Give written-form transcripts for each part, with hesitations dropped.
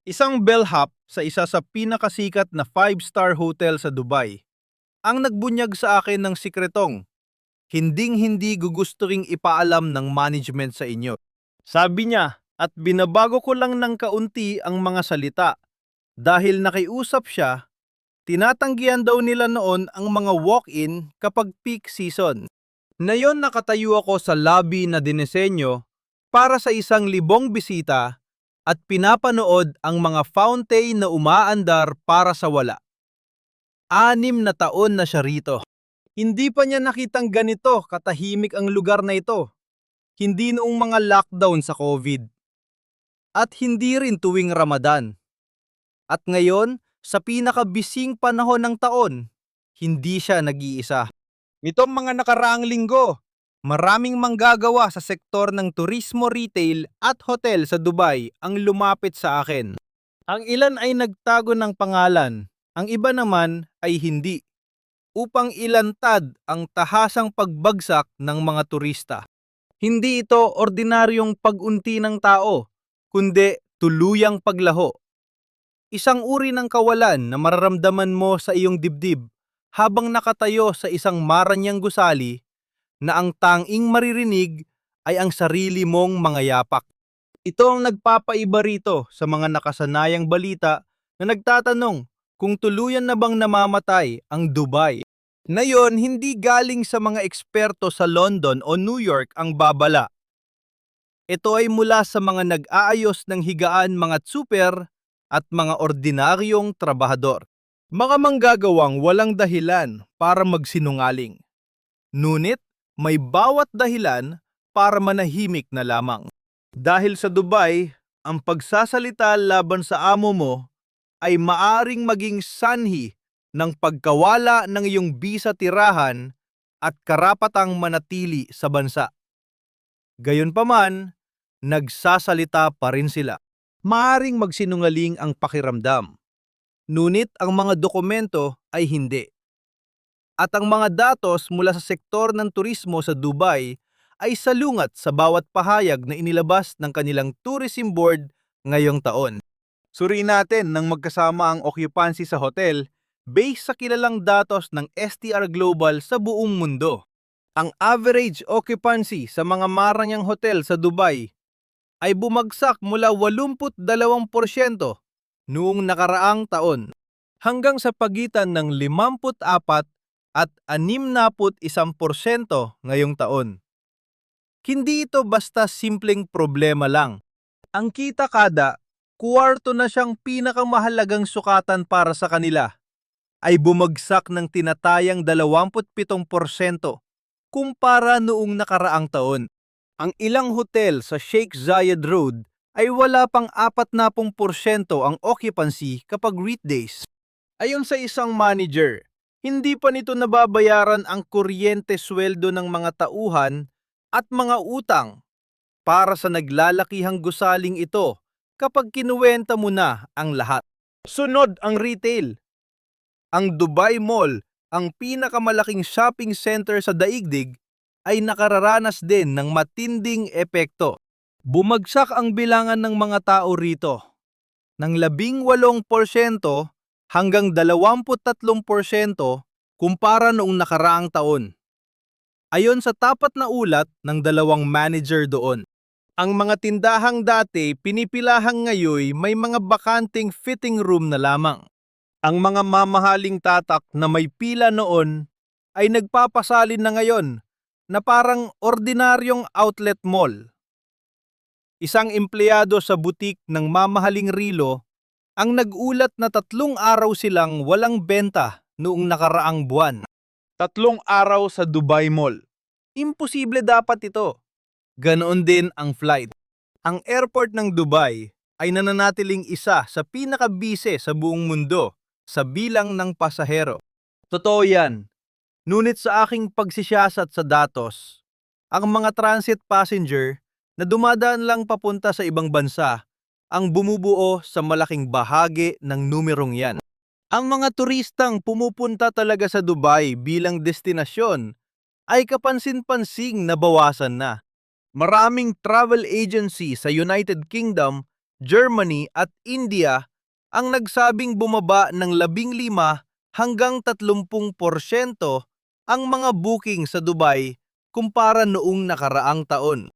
Isang bellhop sa isa sa pinakasikat na five-star hotel sa Dubai ang nagbunyag sa akin ng sikretong hinding-hindi gugusturing ipaalam ng management sa inyo. Sabi niya, at binabago ko lang ng kaunti ang mga salita dahil nakiusap siya, tinatanggihan daw nila noon ang mga walk-in kapag peak season. Ngayon nakatayo ako sa lobby na dinesenyo para sa 1,000 bisita at pinapanood ang mga fountain na umaandar para sa wala. 6 na taon na siya rito. Hindi pa niya nakitang ganito katahimik ang lugar na ito. Hindi noong mga lockdown sa COVID. At hindi rin tuwing Ramadan. At ngayon, sa pinakabising panahon ng taon, hindi siya nag-iisa. Nitong mga nakaraang linggo, maraming manggagawa sa sektor ng turismo, retail at hotel sa Dubai ang lumapit sa akin. Ang ilan ay nagtago ng pangalan, ang iba naman ay hindi, upang ilantad ang tahasang pagbagsak ng mga turista. Hindi ito ordinaryong pag-unti ng tao, kundi tuluyang paglaho. Isang uri ng kawalan na mararamdaman mo sa iyong dibdib habang nakatayo sa isang maranyang gusali na ang tanging maririnig ay ang sarili mong mga yapak. Ito ang nagpapaiba rito sa mga nakasanayang balita na nagtatanong kung tuluyan na bang namamatay ang Dubai. Ngayon, hindi galing sa mga eksperto sa London o New York ang babala. Ito ay mula sa mga nag-aayos ng higaan, mga tsuper at mga ordinaryong trabahador. Mga manggagawang walang dahilan para magsinungaling. Ngunit may bawat dahilan para manahimik na lamang. Dahil sa Dubai, ang pagsasalita laban sa amo mo ay maaring maging sanhi ng pagkawala ng iyong bisa tirahan at karapatang manatili sa bansa. Gayunpaman, nagsasalita pa rin sila. Maaring magsinungaling ang pakiramdam, ngunit ang mga dokumento ay hindi. At ang mga datos mula sa sektor ng turismo sa Dubai ay salungat sa bawat pahayag na inilabas ng kanilang tourism board ngayong taon. Suriin natin ng magkasama ang occupancy sa hotel based sa kilalang datos ng STR Global sa buong mundo. Ang average occupancy sa mga maranyang hotel sa Dubai ay bumagsak mula 82% noong nakaraang taon hanggang sa pagitan ng 54 at 61% ngayong taon. Hindi ito basta simpleng problema lang. Ang kita kada kuwarto na siyang pinakamahalagang sukatan para sa kanila ay bumagsak ng tinatayang 27% kumpara noong nakaraang taon. Ang ilang hotel sa Sheikh Zayed Road ay wala pang 40% ang occupancy kapag weekdays. Ayon sa isang manager, hindi pa nito nababayaran ang kuryente, sweldo ng mga tauhan at mga utang para sa naglalakihang gusaling ito kapag kinuwenta mo na ang lahat. Sunod ang retail. Ang Dubai Mall, ang pinakamalaking shopping center sa daigdig, ay nakararanas din ng matinding epekto. Bumagsak ang bilangan ng mga tao rito ng 18% hanggang 23% kumpara noong nakaraang taon. Ayon sa tapat na ulat ng dalawang manager doon, ang mga tindahang dati pinipilahang ngayon may mga bakanting fitting room na lamang. Ang mga mamahaling tatak na may pila noon ay nagpapasalin na ngayon na parang ordinaryong outlet mall. Isang empleyado sa butik ng mamahaling rilo ang nag-ulat na 3 araw silang walang benta noong nakaraang buwan. 3 araw sa Dubai Mall. Imposible dapat ito. Ganoon din ang flight. Ang airport ng Dubai ay nananatiling isa sa pinakabise sa buong mundo sa bilang ng pasahero. Totoo yan. Ngunit sa aking pagsisiyasat sa datos, ang mga transit passenger na dumadaan lang papunta sa ibang bansa ang bumubuo sa malaking bahagi ng numerong yan. Ang mga turistang pumupunta talaga sa Dubai bilang destinasyon ay kapansin-pansing nabawasan na. Maraming travel agency sa United Kingdom Germany at India ang nagsabing bumaba ng 15 hanggang 30% ang mga booking sa Dubai kumpara noong nakaraang taon.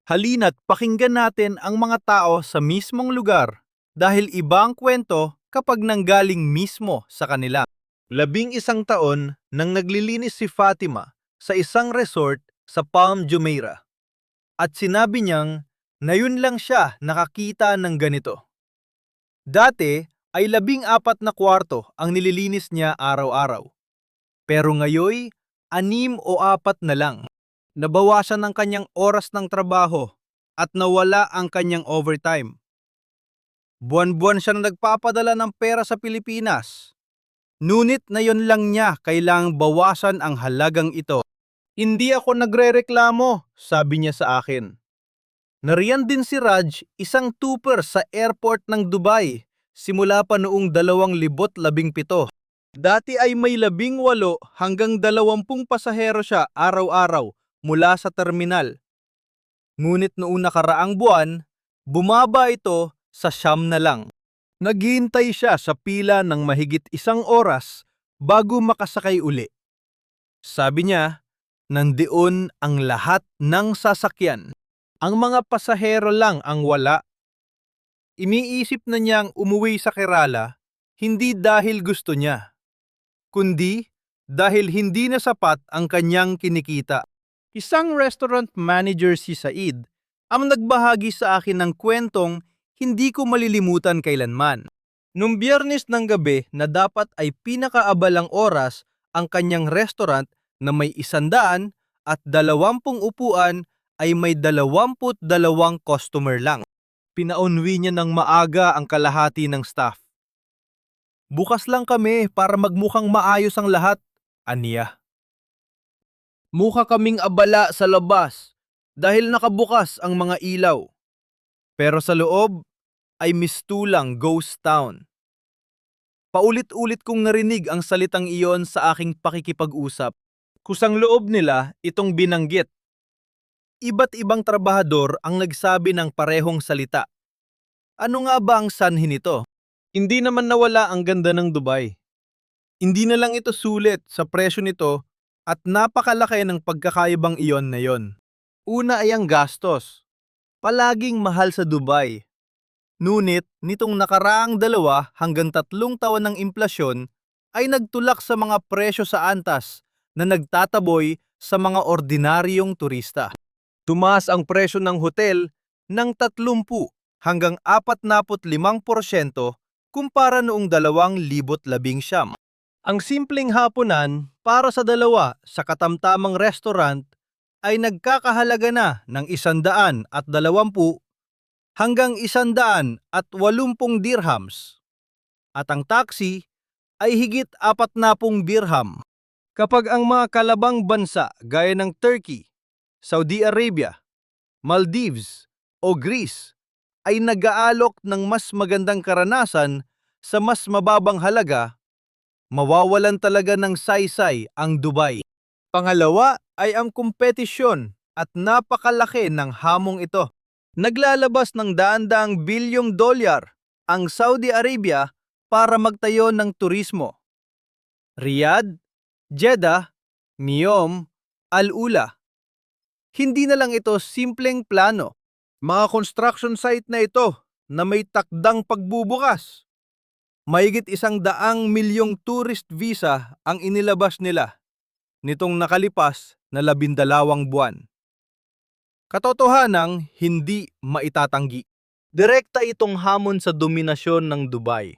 Halina't pakinggan natin ang mga tao sa mismong lugar dahil ibang kwento kapag nanggaling mismo sa kanila. 11 taon nang naglilinis si Fatima sa isang resort sa Palm Jumeirah at sinabi niyang na yun lang siya nakakita ng ganito. Dati ay 14 na kwarto ang nililinis niya araw-araw. Pero ngayoy, 6 o 4 na lang. Nabawasan ang kanyang oras ng trabaho at nawala ang kanyang overtime. Buwan-buwan siyang nagpapadala ng pera sa Pilipinas. Ngunit na yon lang niya kailangang bawasan ang halagang ito. Hindi ako nagrereklamo, sabi niya sa akin. Nariyan din si Raj, isang tuper sa airport ng Dubai, simula pa noong 2017. Dati ay may 18 hanggang 20 pasahero siya araw-araw mula sa terminal. Ngunit noong nakaraang buwan, bumaba ito sa 9 na lang. Naghihintay siya sa pila ng mahigit 1 oras bago makasakay uli. Sabi niya, nandiyon ang lahat ng sasakyan. Ang mga pasahero lang ang wala. Iniisip na niyang umuwi sa Kerala, hindi dahil gusto niya, kundi dahil hindi na sapat ang kanyang kinikita. Isang restaurant manager si Said ang nagbahagi sa akin ng kwentong hindi ko malilimutan kailanman. Nung Biyernes ng gabi na dapat ay pinakaabalang oras ang kanyang restaurant na may 100 at 20 upuan ay may 22 customer lang. Pinaunwi niya ng maaga ang kalahati ng staff. Bukas lang kami para magmukhang maayos ang lahat, aniya. Mukha kaming abala sa labas dahil nakabukas ang mga ilaw. Pero sa loob ay mistulang ghost town. Paulit-ulit kong narinig ang salitang iyon sa aking pakikipag-usap. Kusang loob nila itong binanggit. Iba't ibang trabahador ang nagsabi ng parehong salita. Ano nga ba ang sanhi nito? Hindi naman nawala ang ganda ng Dubai. Hindi na lang ito sulit sa presyo nito at napakalaki ng pagkakaibang iyon na yon. Una ay ang gastos. Palaging mahal sa Dubai. Ngunit nitong nakaraang 2 hanggang 3 taon ng inflasyon ay nagtulak sa mga presyo sa antas na nagtataboy sa mga ordinaryong turista. Tumaas ang presyo ng hotel ng 30 hanggang 45% kumpara noong 2019. Ang simpleng hapunan para sa 2 sa katamtamang restaurant ay nagkakahalaga na ng 120 hanggang 180 dirhams. At ang taxi ay higit 40 dirham. Kapag ang mga kalabang bansa gaya ng Turkey, Saudi Arabia, Maldives o Greece ay nag-aalok ng mas magandang karanasan sa mas mababang halaga, mawawalan talaga ng saysay ang Dubai. Pangalawa ay ang kompetisyon at napakalaki ng hamong ito. Naglalabas ng daan-daang bilyong dolyar ang Saudi Arabia para magtayo ng turismo. Riyadh, Jeddah, Neom, Al-Ula. Hindi na lang ito simpleng plano. Mga construction site na ito na may takdang pagbubukas. Mahigit 100 milyong tourist visa ang inilabas nila nitong nakalipas na 12 buwan. Katotohanang hindi maitatanggi. Direkta itong hamon sa dominasyon ng Dubai.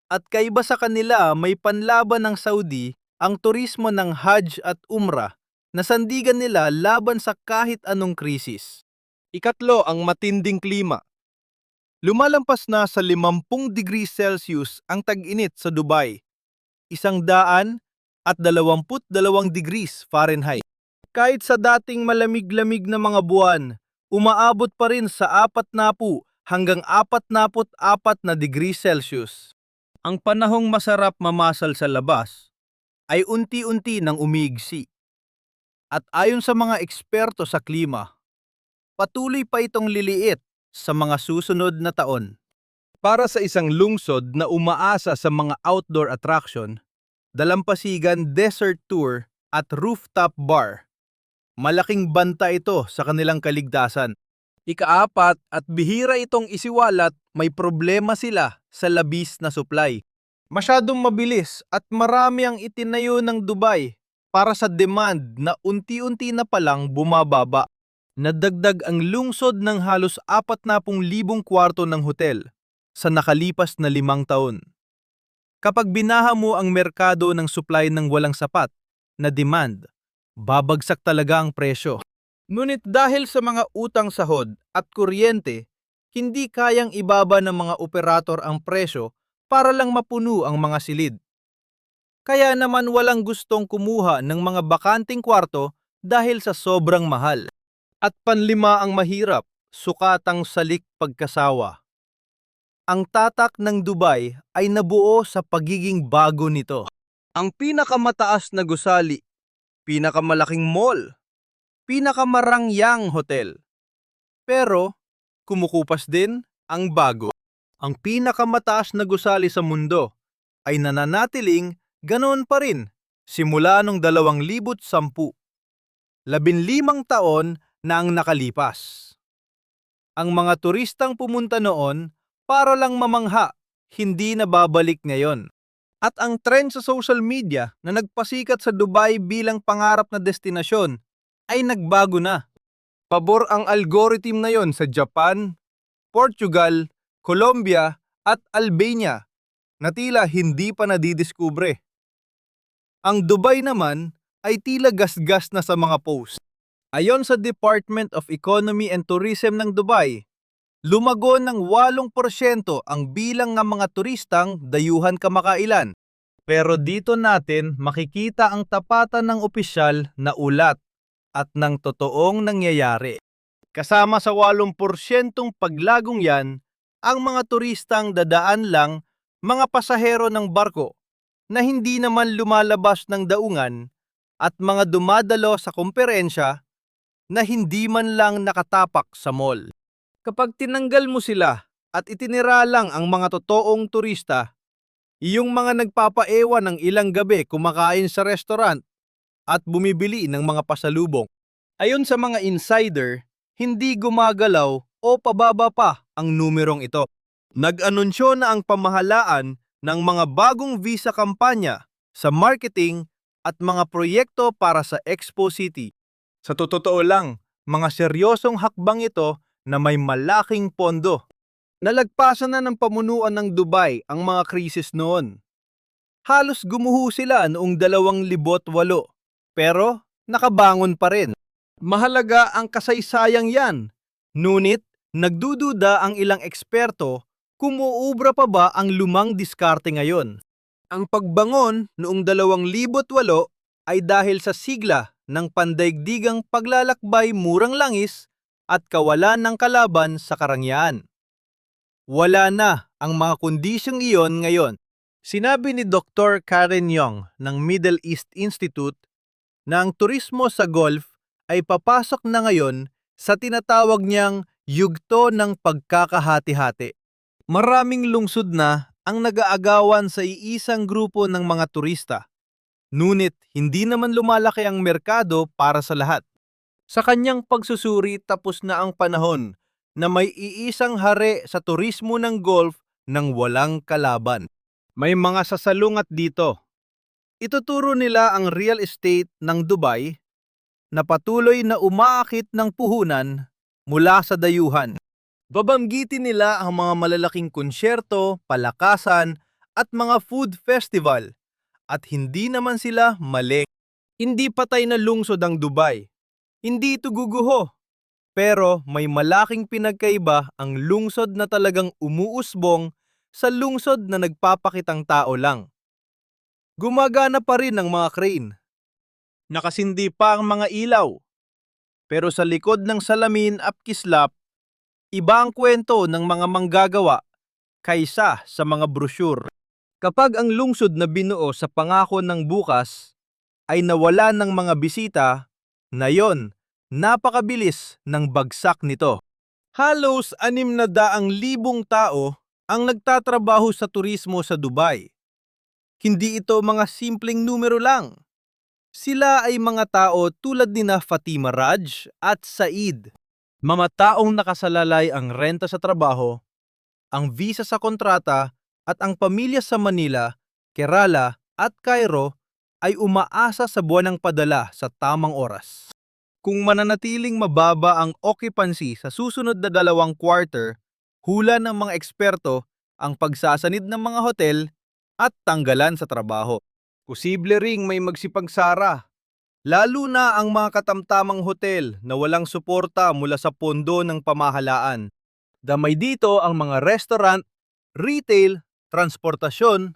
At kaiba sa kanila, may panlaban ng Saudi ang turismo ng Hajj at Umrah na sandigan nila laban sa kahit anong krisis. Ikatlo, ang matinding klima. Lumalampas na sa 50 degrees Celsius ang tag-init sa Dubai, 122 degrees Fahrenheit. Kahit sa dating malamig-lamig na mga buwan, umaabot pa rin sa 40 hanggang 44 na degrees Celsius. Ang panahong masarap mamasal sa labas ay unti-unti nang umiigsi. At ayon sa mga eksperto sa klima, patuloy pa itong liliit sa mga susunod na taon. Para sa isang lungsod na umaasa sa mga outdoor attraction, dalampasigan desert tour at rooftop bar, malaking banta ito sa kanilang kaligtasan. Ikaapat at bihira itong isiwalat, may problema sila sa labis na supply. Masyadong mabilis at marami ang itinayo ng Dubai para sa demand na unti-unti na palang bumababa. Nadagdag ang lungsod ng halos 40,000 kwarto ng hotel sa nakalipas na 5 taon. Kapag binaha mo ang merkado ng supply ng walang sapat na demand, babagsak talaga ang presyo. Ngunit dahil sa mga utang sahod at kuryente, hindi kayang ibaba ng mga operator ang presyo para lang mapuno ang mga silid. Kaya naman walang gustong kumuha ng mga bakanting kwarto dahil sa sobrang mahal. At panlima ang mahirap, sukatang salik pagkasawa. Ang tatak ng Dubai ay nabuo sa pagiging bago nito. Ang pinakamataas na gusali, pinakamalaking mall, pinakamarangyang hotel. Pero kumukupas din ang bago. Ang pinakamataas na gusali sa mundo ay nananatiling ganoon pa rin simula noong 2010. 15 taon na ang nakalipas. Ang mga turistang pumunta noon para lang mamangha, hindi na babalik ngayon. At ang trend sa social media na nagpasikat sa Dubai bilang pangarap na destinasyon ay nagbago na. Pabor ang algorithm na yon sa Japan, Portugal, Colombia at Albania na tila hindi pa nadidiskubre. Ang Dubai naman ay tila gasgas na sa mga post. Ayon sa Department of Economy and Tourism ng Dubai, lumago ng 8% ang bilang ng mga turistang dayuhan kamakailan. Pero dito natin makikita ang tapatan ng opisyal na ulat at ng totoong nangyayari. Kasama sa 8% paglagong yan, ang mga turistang dadaan lang mga pasahero ng barko na hindi naman lumalabas ng daungan at mga dumadalo sa komperensya na hindi man lang nakatapak sa mall. Kapag tinanggal mo sila at itinira lang ang mga totoong turista, yung mga nagpapaewan ng ilang gabi kumakain sa restaurant at bumibili ng mga pasalubong. Ayon sa mga insider, hindi gumagalaw o pababa pa ang numerong ito. Nag-anunsyo na ang pamahalaan ng mga bagong visa kampanya sa marketing at mga proyekto para sa Expo City. Sa totoo lang, mga seryosong hakbang ito na may malaking pondo. Nalagpasan na ng pamunuan ng Dubai ang mga krisis noon. Halos gumuho sila noong 2008, pero nakabangon pa rin. Mahalaga ang kasaysayang yan. Ngunit nagdududa ang ilang eksperto kung uubra pa ba ang lumang diskarte ngayon. Ang pagbangon noong 2008 ay dahil sa sigla ng pandaigdigang paglalakbay murang langis at kawalan ng kalaban sa karangyaan. Wala na ang mga kondisyong iyon ngayon. Sinabi ni Dr. Karen Yong ng Middle East Institute na ang turismo sa Gulf ay papasok na ngayon sa tinatawag niyang yugto ng pagkakahati-hati. Maraming lungsod na ang nag-aagawan sa iisang grupo ng mga turista. Ngunit hindi naman lumalaki ang merkado para sa lahat. Sa kanyang pagsusuri, tapos na ang panahon na may iisang hari sa turismo ng Gulf nang walang kalaban. May mga sasalungat dito. Ituturo nila ang real estate ng Dubai na patuloy na umaakit ng puhunan mula sa dayuhan. Babanggitin nila ang mga malalaking konsyerto, palakasan at mga food festival. At hindi naman sila mali. Hindi patay na lungsod ang Dubai. Hindi ito guguho. Pero may malaking pinagkaiba ang lungsod na talagang umuusbong sa lungsod na nagpapakitang tao lang. Gumagana pa rin ang mga crane. Nakasindi pa ang mga ilaw. Pero sa likod ng salamin at kislap, iba ang kwento ng mga manggagawa kaysa sa mga brochure. Kapag ang lungsod na binuo sa pangako ng bukas ay nawala ng mga bisita, na yon, napakabilis ng bagsak nito. Halos 600,000 tao ang nagtatrabaho sa turismo sa Dubai. Hindi ito mga simpleng numero lang. Sila ay mga tao tulad nina Fatima Raj at Said. Mga taong nakasalalay ang renta sa trabaho, ang visa sa kontrata at ang pamilya sa Manila, Kerala at Cairo ay umaasa sa buwanang padala sa tamang oras. Kung mananatiling mababa ang occupancy sa susunod na 2 quarter, hula ng mga eksperto ang pagsasanid ng mga hotel at tanggalan sa trabaho. Posible ring may magsipagsara, lalo na ang mga katamtamang hotel na walang suporta mula sa pondo ng pamahalaan. Damay dito ang mga restaurant, retail, transportasyon,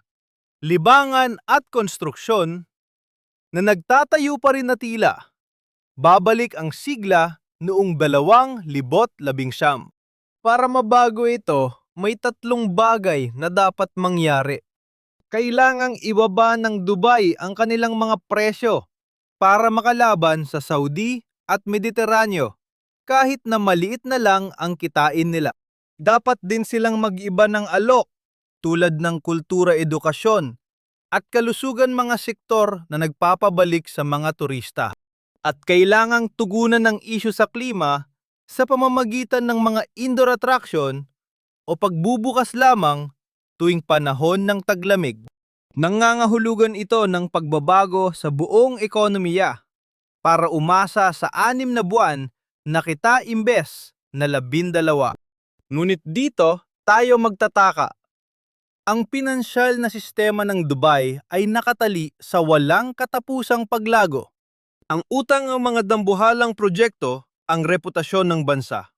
libangan at konstruksyon na nagtatayo pa rin na tila. Babalik ang sigla noong 2019. Para mabago ito, may 3 bagay na dapat mangyari. Kailangang ibaba ng Dubai ang kanilang mga presyo para makalaban sa Saudi at Mediteraneo kahit na maliit na lang ang kitain nila. Dapat din silang mag-iba ng alok tulad ng kultura, edukasyon at kalusugan mga sektor na nagpapabalik sa mga turista. At kailangang tugunan ng isyu sa klima sa pamamagitan ng mga indoor attraction o pagbubukas lamang tuwing panahon ng taglamig. Nangangahulugan ito ng pagbabago sa buong ekonomiya para umasa sa 6 na buwan na kita imbes na 12. Ngunit dito tayo magtataka. Ang pinansyal na sistema ng Dubai ay nakatali sa walang katapusang paglago. Ang utang ng mga dambuhalang proyekto ang reputasyon ng bansa.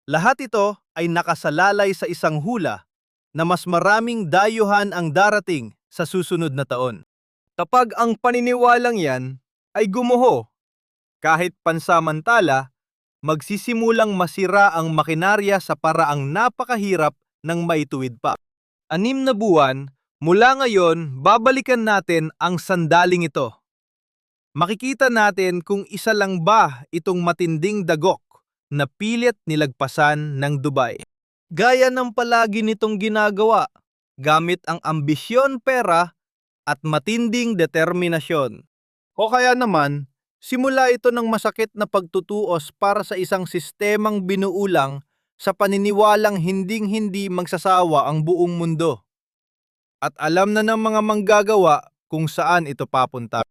Lahat ito ay nakasalalay sa isang hula na mas maraming dayuhan ang darating sa susunod na taon. Kapag ang paniniwalang yan ay gumuho, kahit pansamantala, magsisimulang masira ang makinarya sa paraang napakahirap ng maituwid pa. 6 na buwan, mula ngayon, babalikan natin ang sandaling ito. Makikita natin kung isa lang ba itong matinding dagok na pilit nilagpasan ng Dubai. Gaya ng palagi nitong ginagawa, gamit ang ambisyon, pera at matinding determinasyon. O kaya naman, simula ito ng masakit na pagtutuos para sa isang sistemang binuulang sa paniniwalang hinding-hindi magsasawa ang buong mundo. At alam na ng mga manggagawa kung saan ito papunta.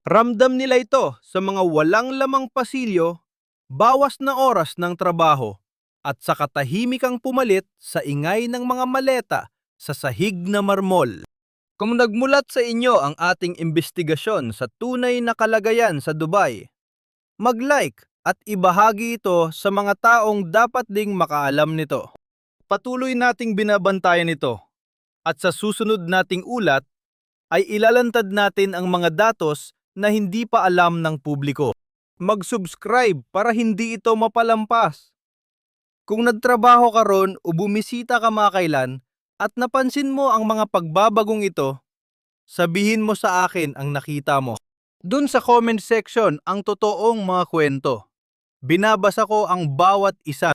Ramdam nila ito sa mga walang lamang pasilyo, bawas na oras ng trabaho, at sa katahimikang pumalit sa ingay ng mga maleta sa sahig na marmol. Kung nagmulat sa inyo ang ating imbestigasyon sa tunay na kalagayan sa Dubai, mag-like at ibahagi ito sa mga taong dapat ding makaalam nito. Patuloy nating binabantayan ito at sa susunod nating ulat ay ilalantad natin ang mga datos na hindi pa alam ng publiko. Mag-subscribe para hindi ito mapalampas. Kung nagtrabaho ka ron o bumisita ka makailan at napansin mo ang mga pagbabagong ito, sabihin mo sa akin ang nakita mo. Dun sa comment section ang totoong mga kwento. Binabasa ko ang bawat isa.